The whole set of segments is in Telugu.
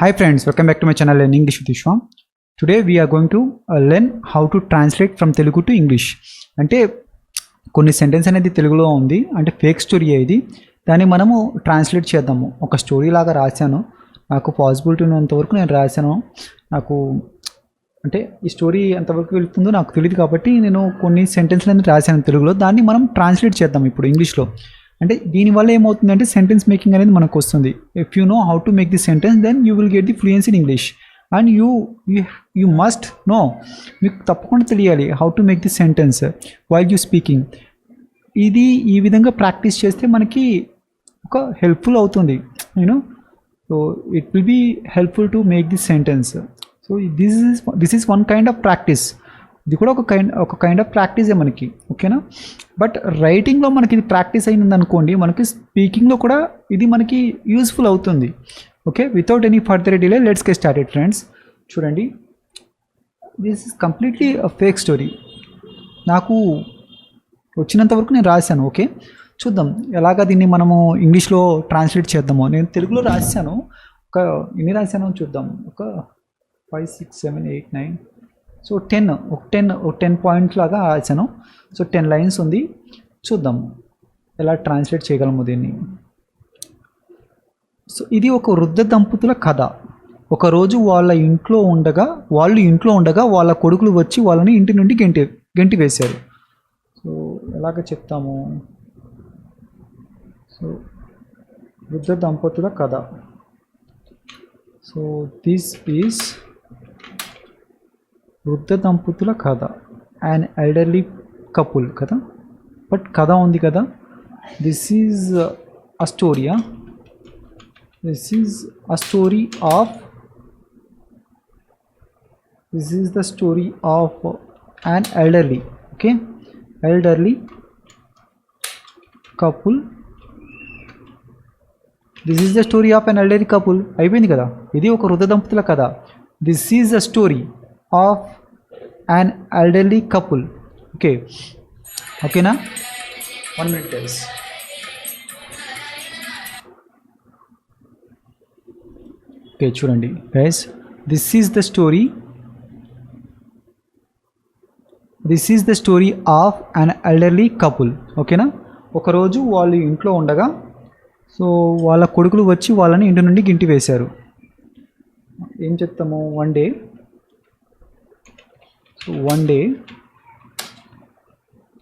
Hi friends, welcome back to my channel Learn English with Vishwa. Today we are going to learn how to translate from Telugu to English. అంటే కొన్ని సెంటెన్స్ అనేది తెలుగులో ఉంది, అంటే ఫేక్ స్టోరీ ఇది. దాన్ని మనము ట్రాన్స్లేట్ చేద్దాము. ఒక స్టోరీ లాగా రాశాను, నాకు పాసిబిలిటీ ఉన్నంతవరకు నేను రాశాను. నాకు అంటే ఈ స్టోరీ ఎంతవరకు వెళ్తుందో నాకు తెలియదు, కాబట్టి నేను కొన్ని సెంటెన్స్లు అనేది రాశాను తెలుగులో. దాన్ని మనం ట్రాన్స్లేట్ చేద్దాం ఇప్పుడు ఇంగ్లీష్లో. అంటే దీనివల్ల ఏమవుతుందంటే సెంటెన్స్ మేకింగ్ అనేది మనకు వస్తుంది. If you know how to make the sentence, then you will get the fluency in English. And you must know, మీకు తప్పకుండా తెలియాలి how to make the sentence while you speaking. ఇది ఈ విధంగా ప్రాక్టీస్ చేస్తే మనకి ఒక హెల్ప్ఫుల్ అవుతుంది, you know. So it will be helpful to make the sentence. So this is one kind of practice. ఇది కూడా ఒక కైండ్ ఆఫ్ ప్రాక్టీసే మనకి, ఓకేనా. బట్ రైటింగ్లో మనకి ఇది ప్రాక్టీస్ అయింది అనుకోండి, మనకి స్పీకింగ్లో కూడా ఇది మనకి యూస్ఫుల్ అవుతుంది. Okay, without any further delay let's get started friends. చూడండి, this is completely fake story. నాకు వచ్చినంత వరకు నేను రాశాను. ఓకే, చూద్దాం ఎలాగ దీన్ని మనము ఇంగ్లీష్లో ట్రాన్స్లేట్ చేద్దాము. నేను తెలుగులో రాశాను, ఎన్ని రాశాను చూద్దాం. ఒక 5, 6, 7, 8, 9, సో 10 పాయింట్స్ లాగా రాశాను. సో 10 లైన్స్ ఉంది. చూద్దాం ఎలా ట్రాన్స్లేట్ చేయగలము దీన్ని. సో ఇది ఒక వృద్ధ దంపతుల కథ. ఒకరోజు వాళ్ళు ఇంట్లో ఉండగా వాళ్ళ కొడుకులు వచ్చి వాళ్ళని ఇంటి నుండి గెంటి వేశారు. సో ఎలాగ చెప్తాము. సో వృద్ధ దంపతుల కథ. సో దిస్ ఈజ్ వృద్ధ దంపతుల కథ, అండ్ ఎల్డర్లీ కపుల్ కదా. బట్ కథ ఉంది కదా. దిస్ ఈజ్ అ స్టోరీయా. This is a story of this is the story of an elderly, okay, elderly couple. This is the story of an elderly couple. అయిపోయింది కదా, ఇది ఒక వృద్ధ దంపతుల కథ. This is the story of an elderly couple. Okay, ఓకేనా. 1 minute guys. ఓకే, చూడండి guys, this is the story of an elderly couple. ఓకేనా. ఒకరోజు వాళ్ళు ఇంట్లో ఉండగా, సో వాళ్ళ కొడుకులు వచ్చి వాళ్ళని ఇంటి నుండి గింటి వేశారు. ఏం చెప్తాము. వన్ డే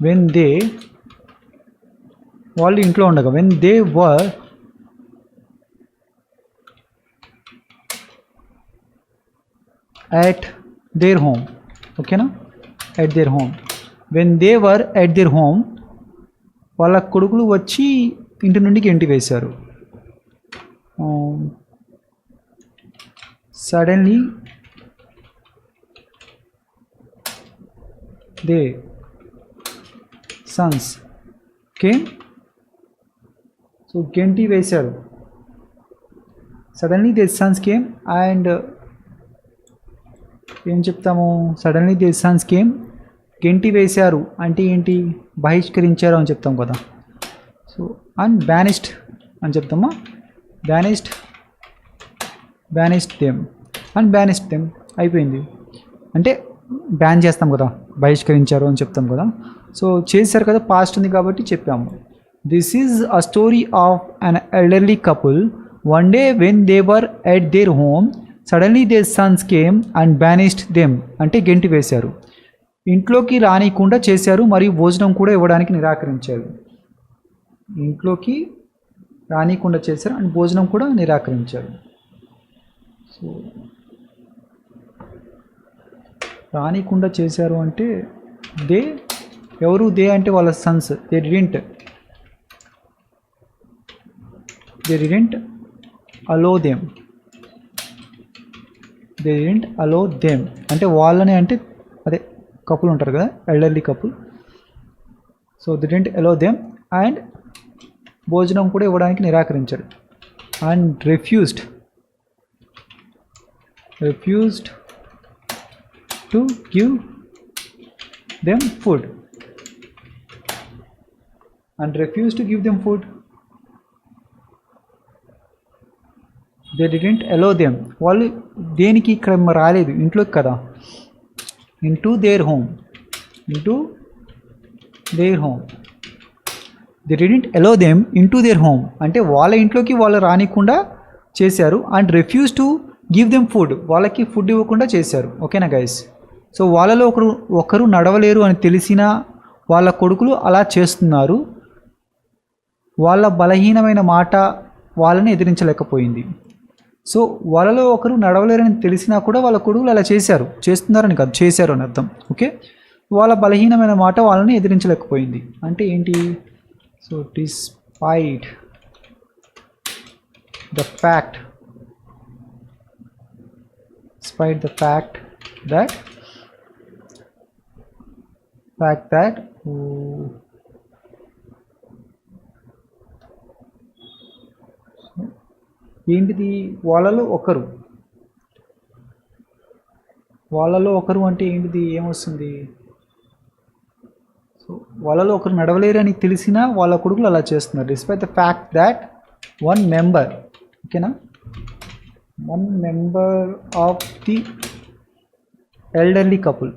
when వాళ్ళు ఇంట్లో ఉండగా, when they were at their home, ఓకేనా, at their home. when they were at their home, వాళ్ళ కొడుకులు వచ్చి ఇంటి నుండి గెంటి వేశారు. Suddenly their sons came. So గెంటి వేశారు. Suddenly their sons came, and ఏం చెప్తాము. సడన్లీ their sons came, గెంటి వేశారు అంటే ఏంటి, బహిష్కరించారు అని చెప్తాం కదా. సో అండ్ banished అని చెప్తామా. banished them అయిపోయింది. అంటే బ్యాన్ చేస్తాం కదా, బహిష్కరించారు అని చెప్తాం కదా. సో చేశారు కదా, పాస్ట్ ఉంది కాబట్టి చెప్పాము. This is a story of an elderly couple. One day when they were at their home, suddenly their sons came and banished them అంటే గెంటి వేశారు. ఇంట్లోకి రానికుండా చేశారు మరియు భోజనం కూడా ఇవ్వడానికి నిరాకరించారు. ఇంట్లోకి రానికుండా చేశారు అండ్ భోజనం కూడా నిరాకరించారు. సో రానికుండా చేశారు అంటే ఎవరు దే అంటే వాళ్ళ sons. They didn't allow them. అంటే వాళ్ళని అంటే అదే కపుల్ ఉంటారు కదా, elderly couple. So they didn't allow them and భోజనం కూడా ఇవ్వడానికి నిరాకరించారు. And refused to give them food. They didn't allow them, వాళ్ళు దేనికి ఇక్కడ రాలేదు, ఇంట్లోకి కదా, into their home, into their home. They didn't allow them into their home అంటే వాళ్ళ ఇంట్లోకి వాళ్ళు రానికుండా చేశారు. And refuse to give them food, వాళ్ళకి ఫుడ్ ఇవ్వకుండా చేశారు. ఓకేనా గైస్? సో వాళ్ళలో ఒకరు నడవలేరు అని తెలిసిన వాళ్ళ కొడుకులు అలా చేస్తున్నారు. వాళ్ళ బలహీనమైన మాట వాళ్ళని ఎదిరించలేకపోయింది. సో వాళ్ళలో ఒకరు నడవలేరని తెలిసినా కూడా వాళ్ళ కొడుకులు అలా చేస్తున్నారని కాదు, చేశారు అని అర్థం. ఓకే, వాళ్ళ బలహీనమైన మాట వాళ్ళని ఎదిరించలేకపోయింది అంటే ఏంటి? So despite the fact that ఏంటిది? వాళ్ళలో ఒకరు అంటే ఏంటిది? ఏమొస్తుంది? సో వాళ్ళలో ఒకరు నడవలేరు అని తెలిసినా వాళ్ళ కొడుకులు అలా చేస్తున్నారు. Despite the fact that one member, ఓకేనా, one member of the elderly couple,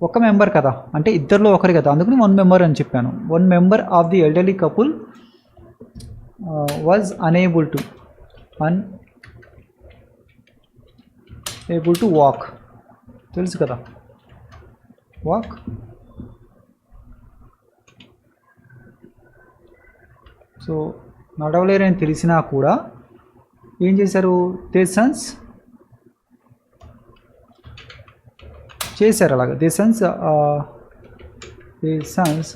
ఒక మెంబర్ కదా అంటే ఇద్దరిలో ఒకరు కదా, అందుకని వన్ మెంబర్ అని చెప్పాను. One member of the elderly couple was unable to walk, తెలుసు కదా, వాక్. సో నడవలేరని తెలిసినా కూడా ఏం చేశారు? దే సన్స్ చేశారు అలాగా. They Sons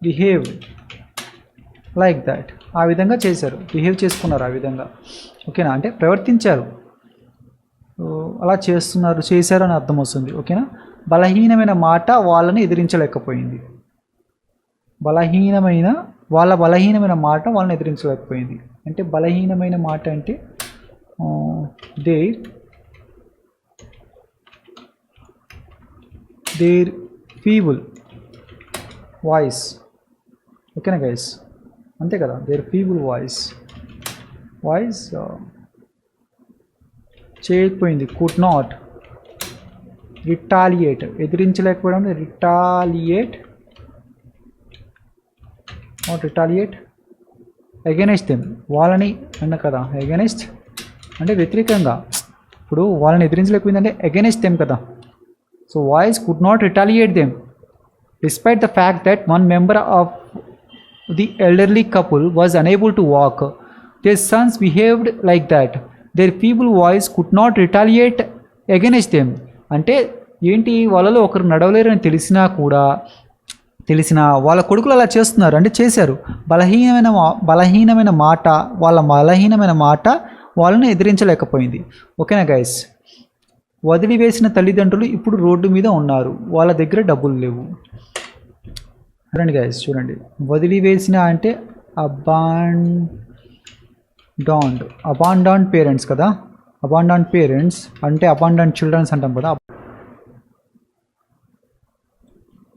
behave like that, ఆ విధంగా చేశారు, బిహేవ్ చేసుకున్నారు ఆ విధంగా. ఓకేనా, అంటే ప్రవర్తించారు, అలా చేశారు అని అర్థం వస్తుంది. ఓకేనా, బలహీనమైన మాట వాళ్ళని ఎదిరించలేకపోయింది. వాళ్ళ బలహీనమైన మాట వాళ్ళని ఎదిరించలేకపోయింది అంటే బలహీనమైన మాట అంటే దేర్ ఫీబుల్ వాయిస్. ఓకేనా గైస్, అంతే కదా, దేర్ ఫీబుల్ వాయిస్ చేయకపోయింది. కుడ్ నాట్ రిటాలియేట్, ఎదిరించలేకపోవడం, నాట్ రిటాలియేట్ అగెనెస్ట్ దెమ్, వాళ్ళని అన్న కదా, అగెనెస్ట్ అంటే వ్యతిరేకంగా. ఇప్పుడు వాళ్ళని ఎదిరించలేకపోయిందంటే అగెనెస్ట్ దెమ్ కదా. So voice could not retaliate them despite the fact that one member of the elderly couple was unable to walk. Their sons behaved like that. Their feeble voice could not retaliate against them. అంటే ఏంటి? వాళ్ళలో ఒకరు నడవలేరని తెలిసినా వాళ్ళ కొడుకులు అలా చేస్తున్నారు అంటే చేశారు. బలహీనమైన మాట వాళ్ళని ఎదిరించలేకపోయింది. ఓకేనా గైస్? వదిలివేసిన తల్లిదండ్రులు ఇప్పుడు రోడ్డు మీద ఉన్నారు, వాళ్ళ దగ్గర డబ్బులు లేవు. చూడండి గైస్, చూడండి, వదిలివేసిన అంటే అబాండాన్డ్ పేరెంట్స్ కదా. అబాండాన్డ్ పేరెంట్స్ అంటే అబాండాన్డ్ చిల్డ్రన్స్ అంటాం కదా.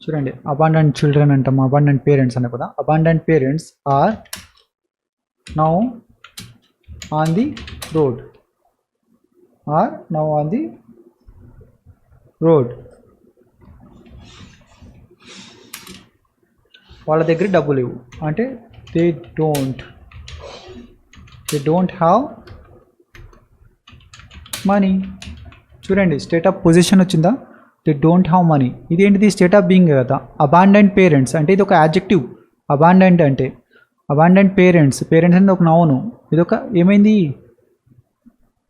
చూడండి, అబాండాన్డ్ చిల్డ్రన్ అంటాం, అబాండాన్డ్ పేరెంట్స్ అనే కదా. Abandoned parents are now on the road. వాళ్ళ దగ్గర డబ్బు లేవు అంటే దే డోంట్ హ్యావ్ మనీ. చూడండి, స్టేట్ ఆఫ్ పొజిషన్ వచ్చిందా? They don't have money. ఇదేంటిది? స్టేట్ ఆఫ్ బీయింగ్ కదా. అబాండెంట్ పేరెంట్స్ అంటే ఇది ఒక యాడ్జెక్టివ్. అబాండెంట్ అంటే అబాండెంట్ పేరెంట్స్ అనేది ఒక నౌను. ఇదొక ఏమైంది?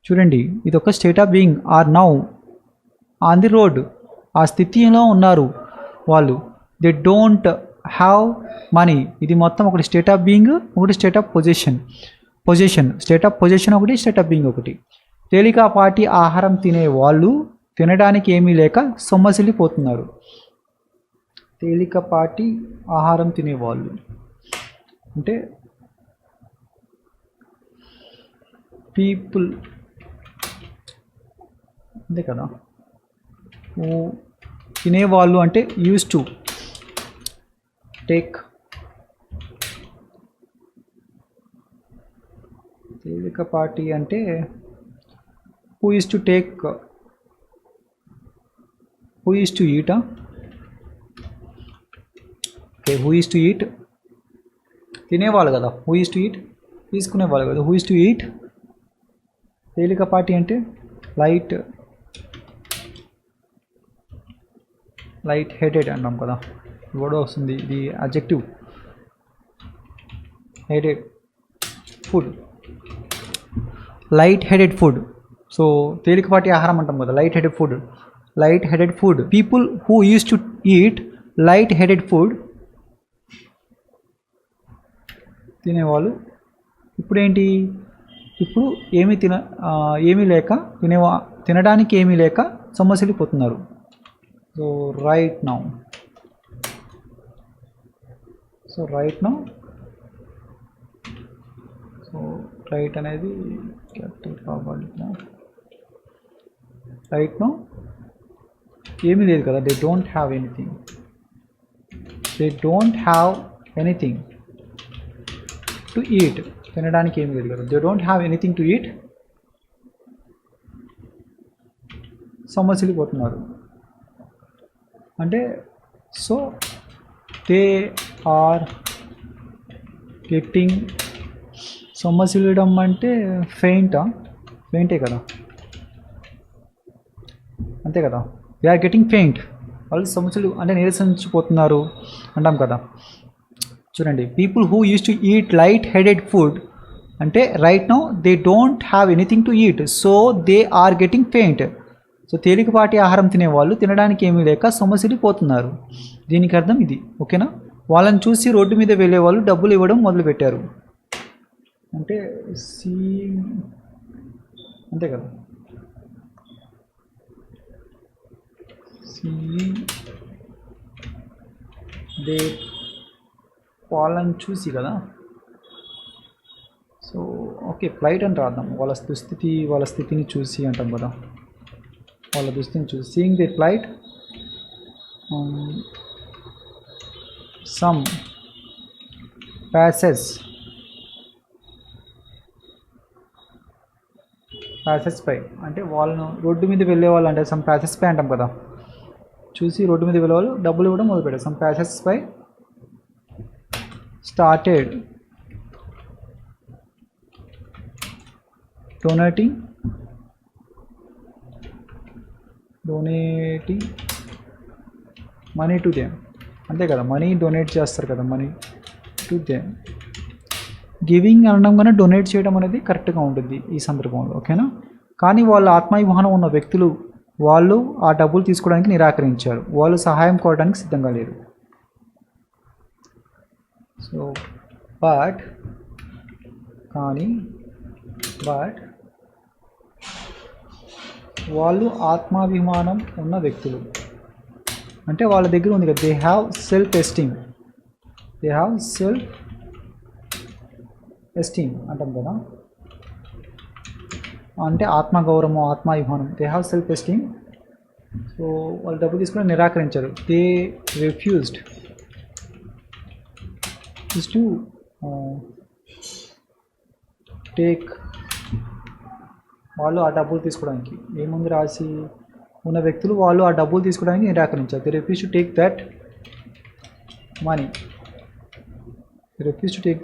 చూడండి, ఇదొక state of being. Are now on the road, ఆ స్థితిలో ఉన్నారు వాళ్ళు. They don't have money. ఇది మొత్తం ఒకటి స్టేట్ ఆఫ్ బీయింగ్, ఒకటి state of position. State of position ఒకటి, స్టేట్ ఆఫ్ బీయింగ్ ఒకటి. తేలికపాటి ఆహారం తినే వాళ్ళు తినడానికి ఏమీ లేక సొమ్మసిల్లిపోతున్నారు. తేలికపాటి ఆహారం తినేవాళ్ళు అంటే పీపుల్, అంతే కదా. తినేవాళ్ళు అంటే యూజ్ టు టేక్ తేలికపాటి అంటే who is to take who is to eat okay who is to eat తినేవాళ్ళు కదా హూ ఈజ్ టు ఈట్ తీసుకునేవాళ్ళు కదా హూ ఈజ్ టు ఈట్ తేలికపాటి అంటే లైట్ హెడెడ్ అంటాం కదా కూడా వస్తుంది ఇది adjective headed food light headed food so తేలికపాటి ఆహారం అంటాం కదా light headed food people who use to eat light headed food తినేవాళ్ళు ఇప్పుడు ఏమీ లేక తినడానికి ఏమీ లేక సొమ్మసిల్లిపోతున్నారు so right now so right అనేది క్యాపిటల్ కావాలి రైట్ నౌ ఏమీ లేదు కదా they don't have anything to eat తినడానికి ఏమీ లేదు కదా they don't have anything to eat సొమ్మసిల్లిపోతున్నారు అంటే సో దే ఆర్ గెట్టింగ్ సొమ్మసిల్లడం అంటే ఫెయింటే కదా అంతే కదా దే ఆర్ గెటింగ్ ఫెయింట్ వాళ్ళు సొమ్మసిల్లు అంటే నీరసించిపోతున్నారు అంటాం కదా చూడండి people who use to eat light headed food అంటే right now they don't have anything to eat so they are getting faint so తేలికపాటి ఆహారం తినేవాళ్ళు తినడానికి ఏమీ లేక సొమ్మసిల్లిపోతున్నారు దీనికి అర్థం ఇది ఓకేనా వాళ్ళని చూసి రోడ్డు మీద వెళ్ళే వాళ్ళు డబ్బులు ఇవ్వడం మొదలుపెట్టారు అంటే అంతే కదా దే వాళ్ళని చూసి కదా సో ఓకే ఫ్లైట్ అని రాద్దాం వాళ్ళ స్థితిని చూసి అంటాం కదా వాళ్ళ దుస్థితిని చూసి seeing they flight some passes పై అంటే వాళ్ళను రోడ్డు మీద వెళ్ళే వాళ్ళు అంటే సమ్ ప్యాసెస్ పై అంటాం కదా చూసి రోడ్డు మీద వెళ్ళే వాళ్ళు డబ్బులు ఇవ్వడం మొదలుపెట్టారు సమ్ ప్యాసెస్ పై started donating money to them అంతే కదా మనీ డొనేట్ చేస్తారు కదా మనీ టు దెమ్ గివింగ్ అనడం కన్నా డొనేట్ చేయడం అనేది కరెక్ట్గా ఉంటుంది ఈ సందర్భంలో ఓకేనా కానీ వాళ్ళ ఆత్మాభిమానం ఉన్న వ్యక్తులు వాళ్ళు ఆ డబ్బులు తీసుకోవడానికి నిరాకరించారు వాళ్ళు సహాయం కోరడానికి సిద్ధంగా లేరు సో బట్ వాళ్ళు ఆత్మాభిమానం ఉన్న వ్యక్తులు అంటే వాళ్ళ దగ్గర ఉంది కదా దే హ్యావ్ సెల్ఫ్ ఎస్టీమ్ అంటాం కదా అంటే ఆత్మగౌరవం ఆత్మాభిమానం they have self esteem so వాళ్ళు డబ్బులు తీసుకుని నిరాకరించారు దే రిఫ్యూజ్డ్ టు టేక్ వాళ్ళు ఆ డబ్బులు తీసుకోవడానికి ఏముంది రాసి ఉన్న వ్యక్తులు వాళ్ళు ఆ డబ్బులు తీసుకోవడానికి నిరాకరించారు they refuse to take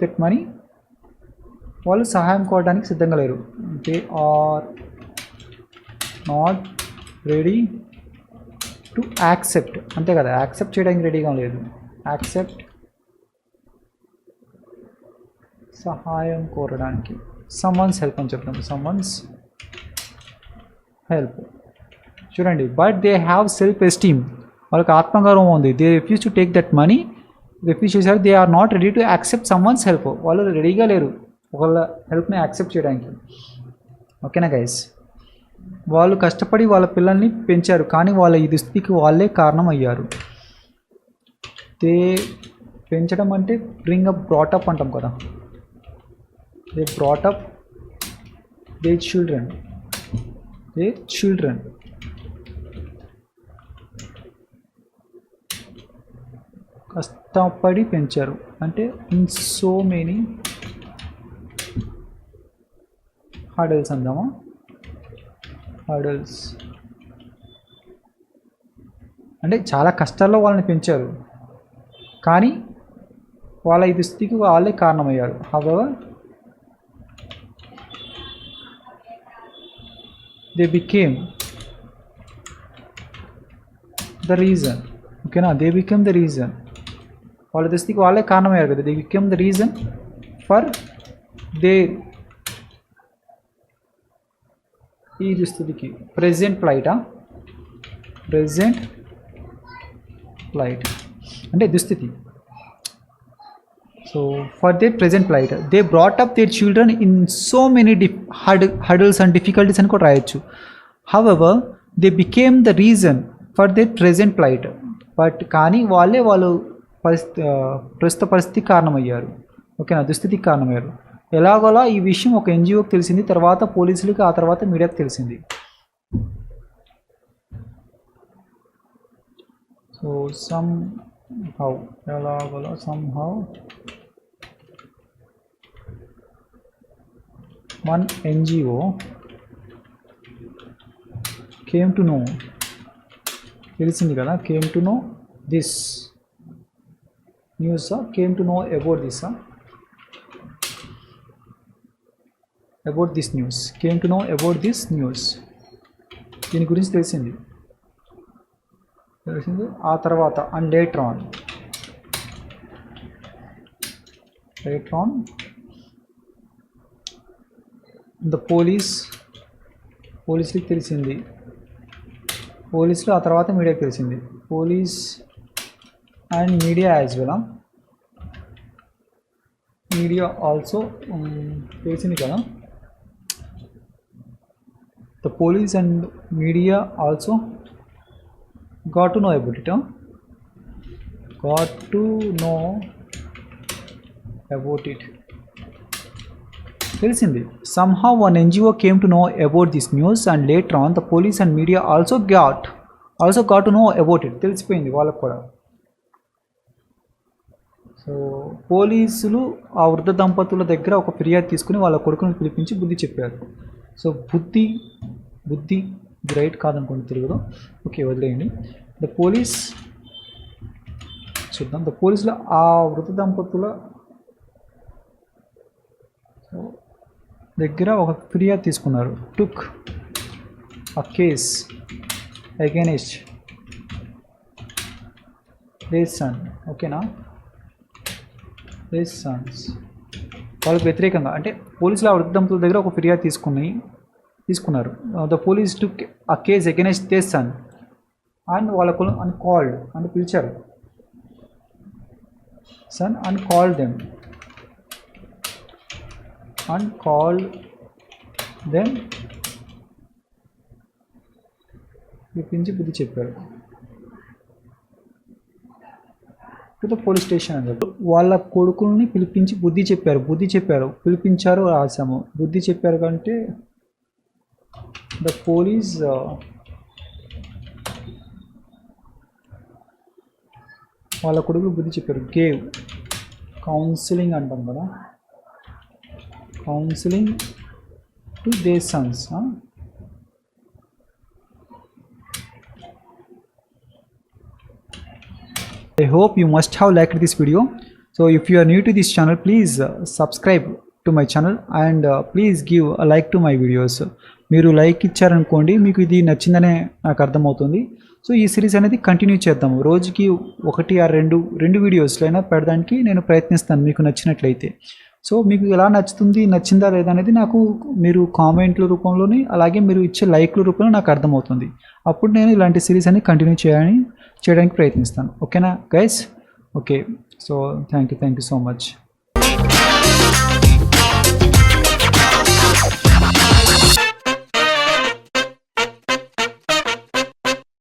that money వాళ్ళు సహాయం కోరడానికి సిద్ధంగా లేరు they are not ready to accept అంతే కదా యాక్సెప్ట్ చేయడానికి రెడీగా లేదు యాక్సెప్ట్ సహాయం కోరడానికి సమ్వన్స్ హెల్ప్ అని చెప్తాం సమ్వన్స్ హెల్ప్ చూడండి but they have self esteem వాళ్ళకి ఆత్మగౌరవం ఉంది they refuse to take that money refuse చేశారు they are not ready to accept someone's help వాళ్ళు రెడీగా లేరు వాళ్ళ హెల్ప్ని యాక్సెప్ట్ చేయడానికి ఓకేనా గైస్ వాళ్ళు కష్టపడి వాళ్ళ పిల్లల్ని పెంచారు కానీ వాళ్ళ ఈ దుస్థితికి వాళ్ళే కారణం అయ్యారు దే పెంచడం అంటే బ్రాటప్ అంటాం కదా దే బ్రాటప్ దే చిల్డ్రన్ కష్టపడి పెంచారు అంటే ఇన్ సో మెనీ హర్డల్స్ అందామా, హర్డల్స్ అంటే చాలా కష్టాల్లో వాళ్ళని పెంచారు, కానీ వాళ్ళ ఈ దుస్థితికి వాళ్ళే కారణమయ్యారు. However they became the reason. ఓకేనా, దే బికేమ్ ద రీజన్. వాళ్ళ దుస్థితికి వాళ్ళే కారణమయ్యారు కదా. They became the reason for they ఈ దుస్థితికి ప్రెజెంట్ ఫ్లైటా, ప్రెజెంట్ ఫ్లైట్ అంటే దుస్థితి. So for their present flight they brought up their children in so many hurdles and difficulties అని కూడా రాయొచ్చు. However they became the reason for their present flight. But కానీ వాళ్ళు ప్రస్తుత పరిస్థితికి కారణమయ్యారు. ఓకేనా, దుస్థితికి కారణమయ్యారు. ఎలాగోలా ఈ విషయం ఒక ఎన్జిఓకి తెలిసింది, తర్వాత పోలీసులకి, ఆ తర్వాత మీడియాకి తెలిసింది. సో somehow ఎలాగోలా somehow one NGO came to know, తెలిసింది కదా, came to know this news, came to know about this, about this news, came to know about this news, దీని గురించి తెలిసింది. ఆ తర్వాత అండ్ లేటర్ ఆన్ ద పోలీసులకి తెలిసింది, పోలీసులు ఆ తర్వాత మీడియాకి తెలిసింది. Police and media as well, media also తెలిసింది కదా. The police and media also got to know about it, got to know about it, తెలిసింది. somehow one NGO came to know about this news and later on the police and media also got to know about it, తెలిసిపోయింది వాళ్ళకు కూడా. సో పోలీసులు ఆ వృద్ధ దంపతుల దగ్గర ఒక ఫిర్యాదు తీసుకుని వాళ్ళ కొడుకుని పిలిపించి బుద్ధి చెప్పారు. సో బుద్ధి రైట్ కాదనుకోండి తెలుగులో, ఓకే వదిలేయండి. ద పోలీస్ చూద్దాం. ద పోలీసులు ఆ వృద్ధ దంపతుల దగ్గర ఒక ఫిర్యాదు తీసుకున్నారు. Took a case against their son. ఓకేనా, దేర్ సన్స్ వాళ్ళకి వ్యతిరేకంగా, అంటే పోలీసులు ఆ వృద్ధ దంపతుల దగ్గర ఒక ఫిర్యాదు తీసుకున్నారు. The police took a case against their sun and వాళ్ళకు అని కాల్డ్ అని పిలిచారు. సన్ అండ్ కాల్డ్ దెమ్ పిలిపించి బుద్ధి చెప్పారు. టు ద పోలీస్ స్టేషన్ అని చెప్పి వాళ్ళ కొడుకుల్ని పిలిపించి బుద్ధి చెప్పారు, పిలిపించారు రాసాము. బుద్ధి చెప్పారు కంటే ద పోలీస్ వాళ్ళ కొడుకు బుద్ధి చెప్పారు. గేవ్ కౌన్సిలింగ్ అంటాం కదా, counselling to their Sons. I hope you must have liked this video. So if you are new to this channel, please subscribe to my channel and please give a like to my videos. మీరు లైక్ ఇచ్చారనుకోండి, మీకు ఇది నచ్చిందనే నాకు అర్థమవుతుంది. సో ఈ సిరీస్ అనేది కంటిన్యూ చేద్దాము. రోజుకి 1 or 2 వీడియోస్లైనా పెడడానికి నేను ప్రయత్నిస్తాను మీకు నచ్చినట్లయితే. సో మీకు ఎలా నచ్చిందా లేదా అనేది నాకు మీరు కామెంట్ల రూపంలోని, అలాగే మీరు ఇచ్చే లైక్ల రూపంలో నాకు అర్థమవుతుంది. అప్పుడు నేను ఇలాంటి సిరీస్ అని కంటిన్యూ చేయడానికి ప్రయత్నిస్తాను. ఓకేనా guys? Okay, so thank you so much.